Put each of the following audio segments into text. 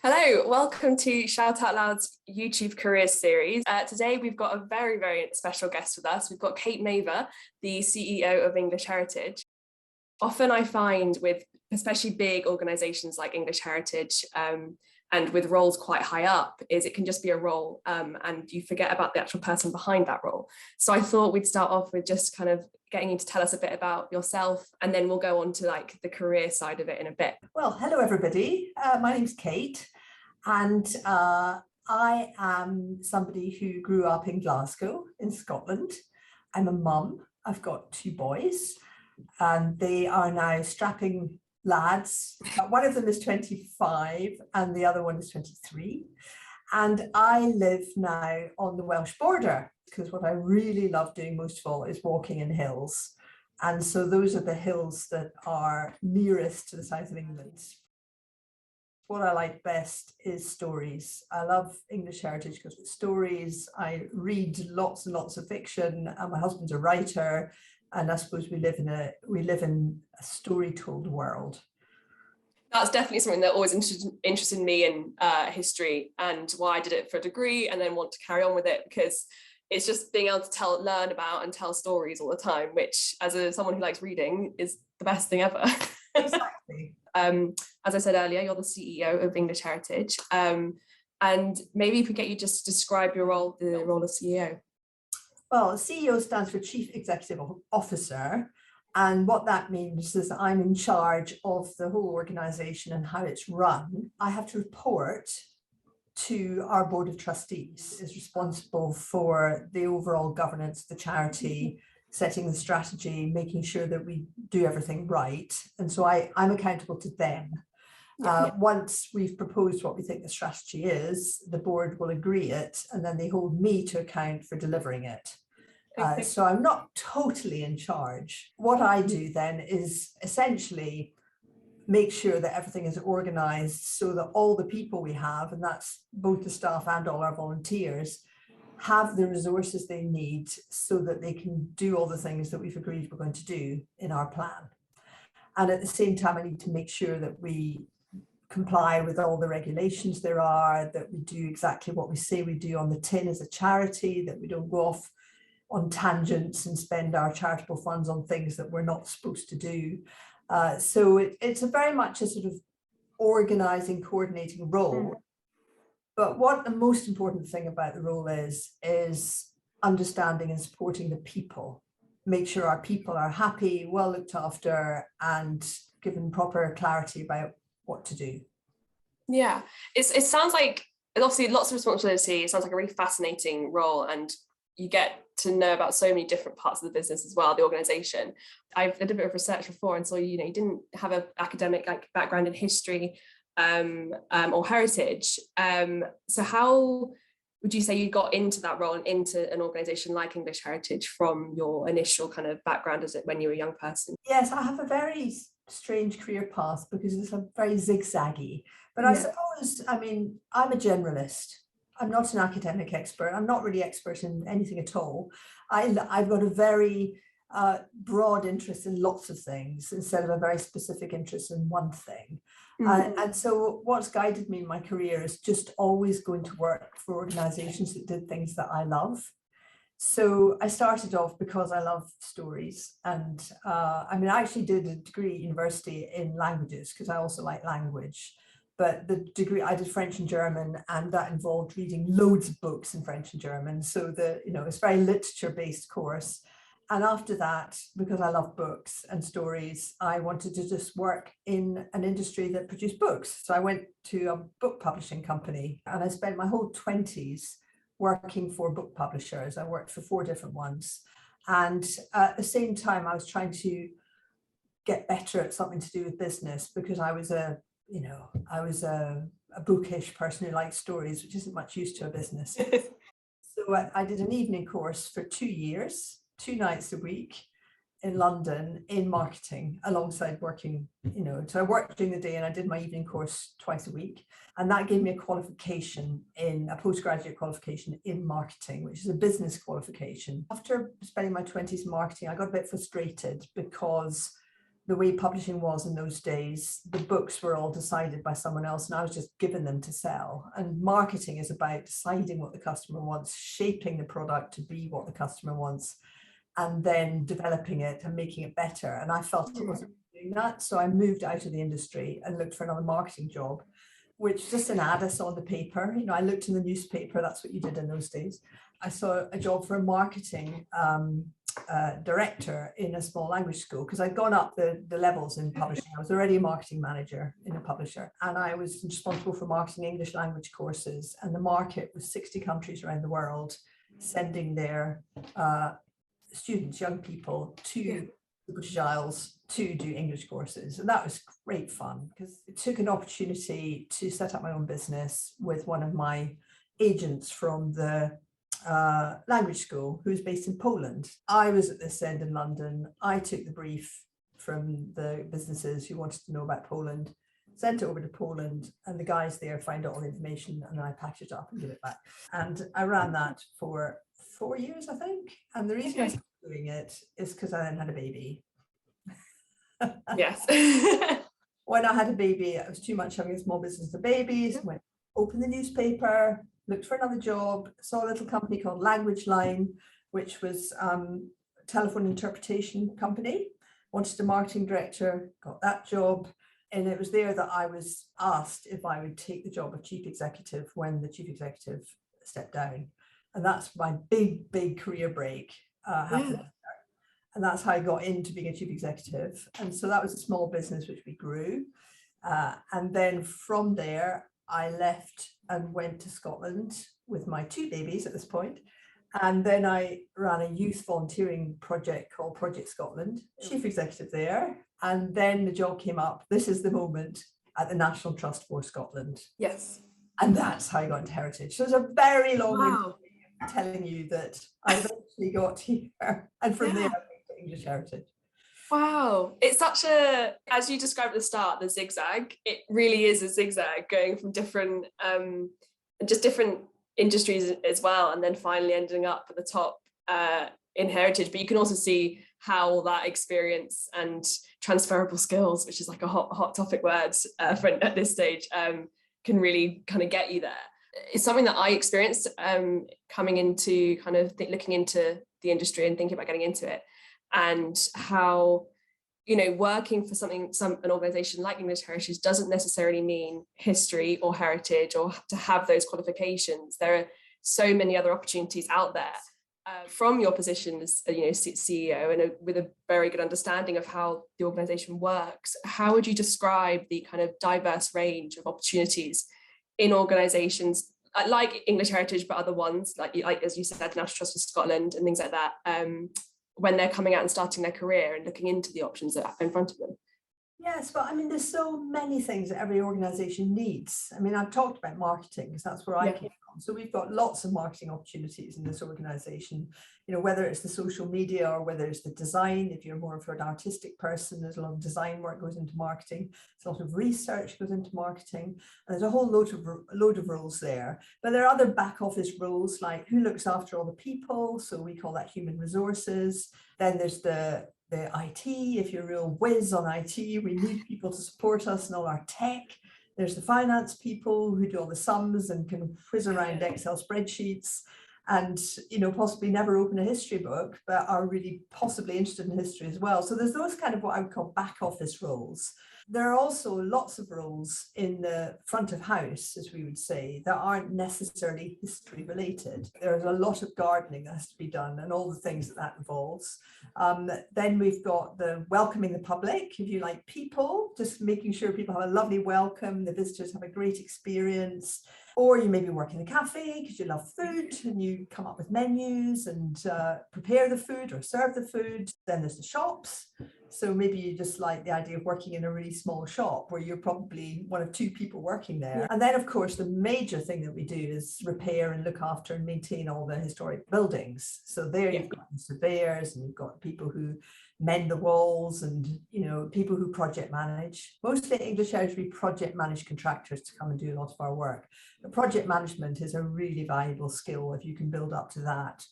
Hello, welcome to Shout Out Loud's YouTube careers series. Today we've got a very, very special guest with us. We've got Kate Mavor, the CEO of English Heritage. Often I find with especially big organisations like English Heritage and with roles quite high up is it can just be a role and you forget about the actual person behind that role. So I thought we'd start off with just kind of getting you to tell us a bit about yourself, and then we'll go on to like the career side of it in a bit. Well, hello everybody. My name's Kate, and I am somebody who grew up in Glasgow in Scotland. I'm a mum. I've got two boys, and they are now strapping lads. One of them is 25 and the other one is 23. And I live now on the Welsh border, because what I really love doing most of all is walking in hills. And so those are the hills that are nearest to the south of England. What I like best is stories. I love English Heritage because with stories, I read lots and lots of fiction, and my husband's a writer, and I suppose we live in a story-told world. That's definitely something that always interested me in history, and why I did it for a degree and then want to carry on with it, because it's just being able to learn about and tell stories all the time, which as someone who likes reading is the best thing ever. Exactly. As I said earlier, you're the CEO of English Heritage, and maybe if we get you just to describe your role, the role of CEO. Well, CEO stands for Chief Executive Officer, and what that means is I'm in charge of the whole organisation and how it's run. I have to report to our board of trustees, is responsible for the overall governance of the charity, setting the strategy, making sure that we do everything right. And so I'm accountable to them. Once we've proposed what we think the strategy is, the board will agree it, and then they hold me to account for delivering it. So I'm not totally in charge. What I do then is essentially make sure that everything is organised so that all the people we have, and that's both the staff and all our volunteers, have the resources they need so that they can do all the things that we've agreed we're going to do in our plan. And at the same time, I need to make sure that we comply with all the regulations there are, that we do exactly what we say we do on the tin as a charity, that we don't go off on tangents and spend our charitable funds on things that we're not supposed to do. So it's very much a sort of organising, coordinating role. But what the most important thing about the role is understanding and supporting the people. Make sure our people are happy, well looked after, and given proper clarity about what to do. Yeah, it sounds like obviously lots of responsibility. It sounds like a really fascinating role, and you get to know about so many different parts of the business as well, the organisation. I've did a bit of research before and saw you didn't have an academic background in history or heritage. So how would you say you got into that role and into an organisation like English Heritage from your initial kind of background as when you were a young person? Yes, I have a very strange career path because it's a very zigzaggy. But I suppose, I mean, I'm a generalist. I'm not an academic expert. I'm not really expert in anything at all. I've got a very broad interest in lots of things instead of a very specific interest in one thing. And so what's guided me in my career is just always going to work for organizations that did things that I love. So I started off because I love stories. And I mean, I actually did a degree at university in languages because I also like language. But the degree, I did French and German, and that involved reading loads of books in French and German. So it's a very literature-based course. And after that, because I love books and stories, I wanted to just work in an industry that produced books. So I went to a book publishing company, and I spent my whole 20s working for book publishers. I worked for 4 different ones. And at the same time, I was trying to get better at something to do with business, because I was a bookish person who liked stories, which isn't much use to a business. So I did an evening course for 2 years, 2 nights a week in London in marketing, alongside working, so I worked during the day and I did my evening course twice a week. And that gave me a postgraduate qualification in marketing, which is a business qualification. After spending my 20s in marketing, I got a bit frustrated because the way publishing was in those days, the books were all decided by someone else and I was just given them to sell. And marketing is about deciding what the customer wants, shaping the product to be what the customer wants, and then developing it and making it better. And I felt it wasn't doing that. So I moved out of the industry and looked for another marketing job, which just an ad I saw on the paper. You know, I looked in the newspaper, that's what you did in those days. I saw a job for a marketing director in a small language school, because I'd gone up the levels in publishing. I was already a marketing manager in a publisher, and I was responsible for marketing English language courses, and the market was 60 countries around the world sending their students, young people, to the British Isles to do English courses. And that was great fun, because it took an opportunity to set up my own business with one of my agents from the language school, who was based in Poland. I was at this end in London. I took the brief from the businesses who wanted to know about Poland, sent it over to Poland, and the guys there found out all the information, and I packaged it up and gave it back. And I ran that for 4 years, I think. And the reason I started doing it is because I then had a baby. Yes. When I had a baby, it was too much having a small business of babies. Went open the newspaper, looked for another job, saw a little company called Language Line, which was a telephone interpretation company. Wanted a marketing director, got that job. And it was there that I was asked if I would take the job of chief executive when the chief executive stepped down. And that's my big career break happened. And that's how I got into being a chief executive. And so that was a small business which we grew. And then from there, I left and went to Scotland with my 2 babies at this point. And then I ran a youth volunteering project called Project Scotland, chief executive there. And then the job came up, this is the moment, at the National Trust for Scotland. Yes. And that's how I got into Heritage. So it's a very long way telling you that I eventually got here. And from there, I went to English Heritage. Wow. It's such a, as you described at the start, the zigzag, it really is a zigzag going from different, just different industries as well, and then finally ending up at the top in Heritage. But you can also see how that experience and transferable skills, which is like a hot topic word at this stage, can really kind of get you there. It's something that I experienced coming into kind of looking into the industry and thinking about getting into it, and how, you know, working for an organization like English Heritage doesn't necessarily mean history or heritage or to have those qualifications. There are so many other opportunities out there. From your position as CEO and with a very good understanding of how the organization works, how would you describe the kind of diverse range of opportunities in organizations like English Heritage, but other ones like as you said, National Trust for Scotland and things like that, when they're coming out and starting their career and looking into the options that are in front of them? Yes, but I mean, there's so many things that every organization needs. I mean, I've talked about marketing because that's where I came from. So we've got lots of marketing opportunities in this organization, you know, whether it's the social media or whether it's the design. If you're more of an artistic person, there's a lot of design work goes into marketing. There's a lot of research goes into marketing. And there's a whole load of roles there. But there are other back office roles, like who looks after all the people. So we call that human resources. Then there's the IT, if you're a real whiz on IT, we need people to support us and all our tech. There's the finance people who do all the sums and can whiz around Excel spreadsheets and, you know, possibly never open a history book, but are really possibly interested in history as well. So there's those kind of what I would call back office roles. There are also lots of roles in the front of house, as we would say, that aren't necessarily history related. There's a lot of gardening that has to be done and all the things that involves. Then we've got the welcoming the public, if you like, people, just making sure people have a lovely welcome, the visitors have a great experience. Or you maybe work in a cafe because you love food and you come up with menus and prepare the food or serve the food. Then there's the shops. So maybe you just like the idea of working in a really small shop where you're probably one of 2 people working there. And then, of course, the major thing that we do is repair and look after and maintain all the historic buildings. So there you've got the surveyors and you've got people who mend the walls and, you know, people who project manage. Mostly English Heritage, we project manage contractors to come and do a lot of our work. But project management is a really valuable skill if you can build up to that,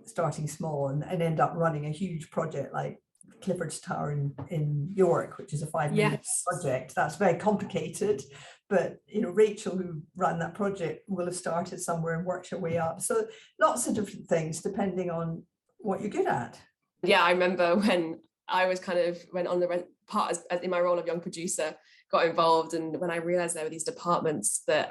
starting small and end up running a huge project like Clifford's Tower in York, which is a £5 million project. That's very complicated, but Rachel, who ran that project, will have started somewhere and worked her way up. So lots of different things depending on what you're good at. Yeah, I remember when I was went on the part as in my role of young producer, got involved, and when I realized there were these departments that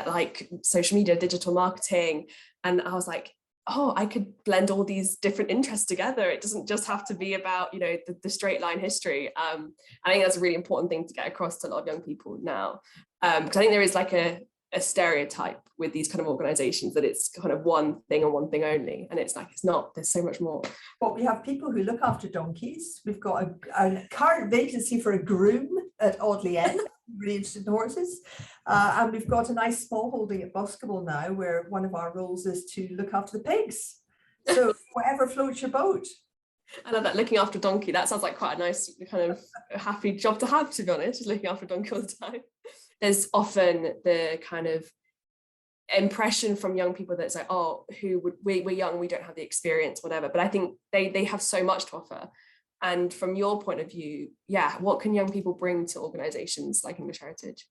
like social media, digital marketing, and I was like, oh, I could blend all these different interests together. It doesn't just have to be about the straight line history. I think that's a really important thing to get across to a lot of young people now, because I think there is like a stereotype with these kind of organizations that it's kind of one thing and one thing only, and it's not. There's so much more. Well, we have people who look after donkeys. We've got a current vacancy for a groom at Audley End, really interested in horses, and we've got a nice small holding at Boscombe now, where one of our roles is to look after the pigs. So whatever floats your boat. I love that, looking after a donkey. That sounds like quite a nice kind of happy job to have, to be honest, just looking after a donkey all the time. There's often the kind of impression from young people that's like, oh, we're young, we don't have the experience, whatever. But I think they have so much to offer. And from your point of view, what can young people bring to organizations like English Heritage?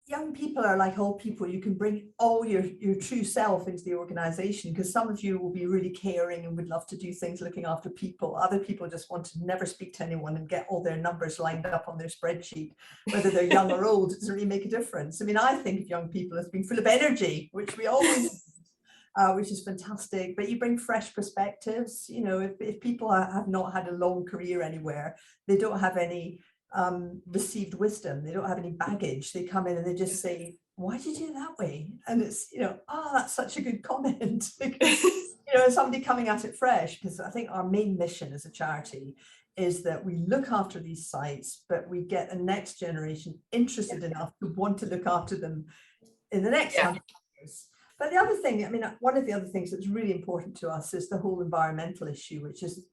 Young people are like all people. You can bring all your true self into the organization, because some of you will be really caring and would love to do things looking after people. Other people just want to never speak to anyone and get all their numbers lined up on their spreadsheet. Whether they're young or old, it doesn't really make a difference. I mean, I think of young people as being full of energy, which we always which is fantastic. But you bring fresh perspectives. If people have not had a long career anywhere, they don't have any received wisdom, they don't have any baggage, they come in and they just say, why did you do it that way? And it's that's such a good comment, because somebody coming at it fresh. Because I think our main mission as a charity is that we look after these sites, but we get a next generation interested enough to want to look after them in the next 100 years. But the other thing, one of the other things that's really important to us is the whole environmental issue, which is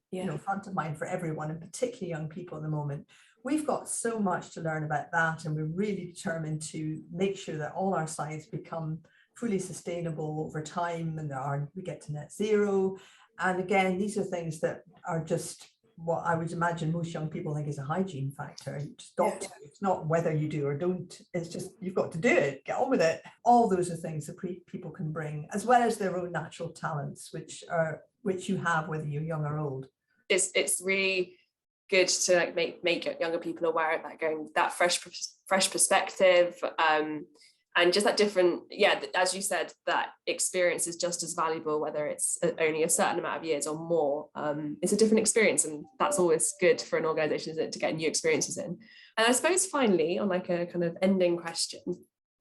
front of mind for everyone, and particularly young people at the moment. We've got so much to learn about that, and we're really determined to make sure that all our sites become fully sustainable over time, and we get to net zero. And again, these are things that are just what I would imagine most young people think is a hygiene factor. You just got to. It's not whether you do or don't. It's just you've got to do it. Get on with it. All those are things that people can bring, as well as their own natural talents, which you have whether you're young or old. It's really good to make younger people aware of that fresh perspective, and just that different, as you said, that experience is just as valuable whether it's only a certain amount of years or more. It's a different experience, and that's always good for an organization, isn't it, to get new experiences in. And I suppose finally, on like a kind of ending question,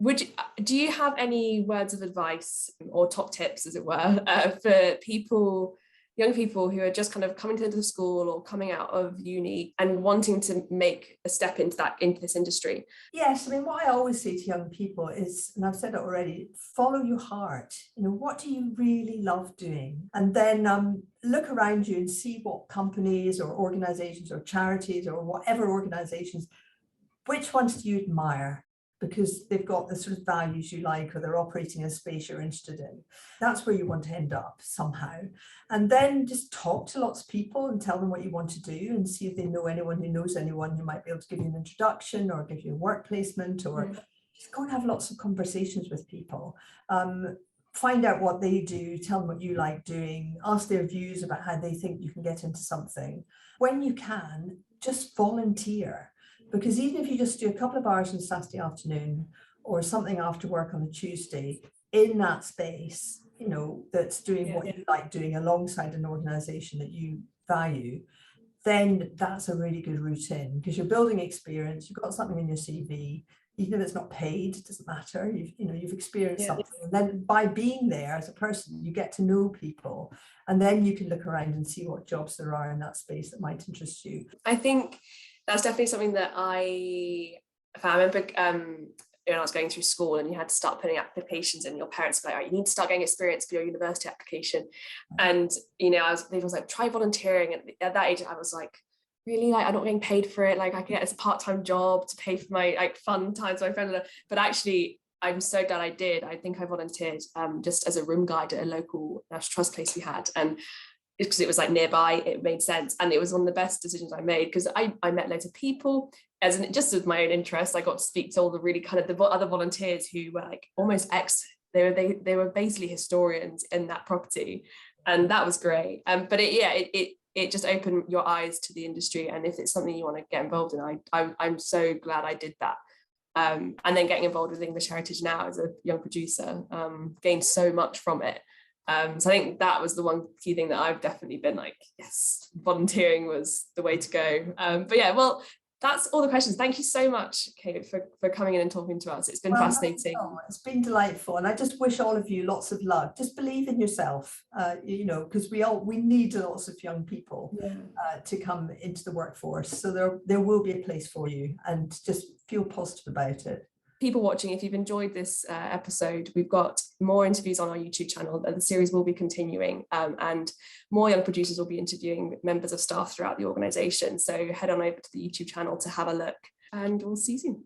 do you have any words of advice or top tips, as it were, for young people who are just kind of coming into the school or coming out of uni and wanting to make a step into this industry? Yes, what I always say to young people is, and I've said it already, follow your heart. What do you really love doing? And then look around you and see what companies or organizations or charities or whatever organizations, which ones do you admire? Because they've got the sort of values you like, or they're operating in a space you're interested in. That's where you want to end up somehow. And then just talk to lots of people and tell them what you want to do, and see if they know anyone who knows anyone who might be able to give you an introduction or give you a work placement, or just go and have lots of conversations with people. Find out what they do, tell them what you like doing, ask their views about how they think you can get into something. When you can, just volunteer. Because even if you just do a couple of hours on Saturday afternoon or something after work on a Tuesday in that space, that's doing what you like doing alongside an organization that you value, then that's a really good route in, because you're building experience, you've got something in your CV, even if it's not paid, it doesn't matter. You've experienced something, and then by being there as a person, you get to know people, and then you can look around and see what jobs there are in that space that might interest you. I think that's definitely something that I remember when I was going through school, and you had to start putting applications in. Your parents were like, you need to start getting experience for your university application. And they was like, try volunteering. And at that age, I was like, really, I'm not getting paid for it. I can get as a part-time job to pay for my fun times with my friends. But actually, I'm so glad I did. I think I volunteered just as a room guide at a local National Trust place we had. And because it was like nearby, it made sense. And it was one of the best decisions I made, because I met loads of people, just with my own interest. I got to speak to all the really kind of the other volunteers who were like almost they were basically historians in that property. And that was great. But it just opened your eyes to the industry. And if it's something you want to get involved in, I'm so glad I did that. And then getting involved with English Heritage now as a young producer, gained so much from it. So I think that was the one key thing that I've definitely been like, yes, volunteering was the way to go. But yeah, well, that's all the questions. Thank you so much, Kate, for coming in and talking to us. It's been fascinating. It's been delightful. And I just wish all of you lots of luck. Just believe in yourself, because we need lots of young people to come into the workforce. So there will be a place for you, and just feel positive about it. People watching, if you've enjoyed this episode, we've got more interviews on our YouTube channel. The series will be continuing, and more young producers will be interviewing members of staff throughout the organisation. So head on over to the YouTube channel to have a look, and we'll see you soon.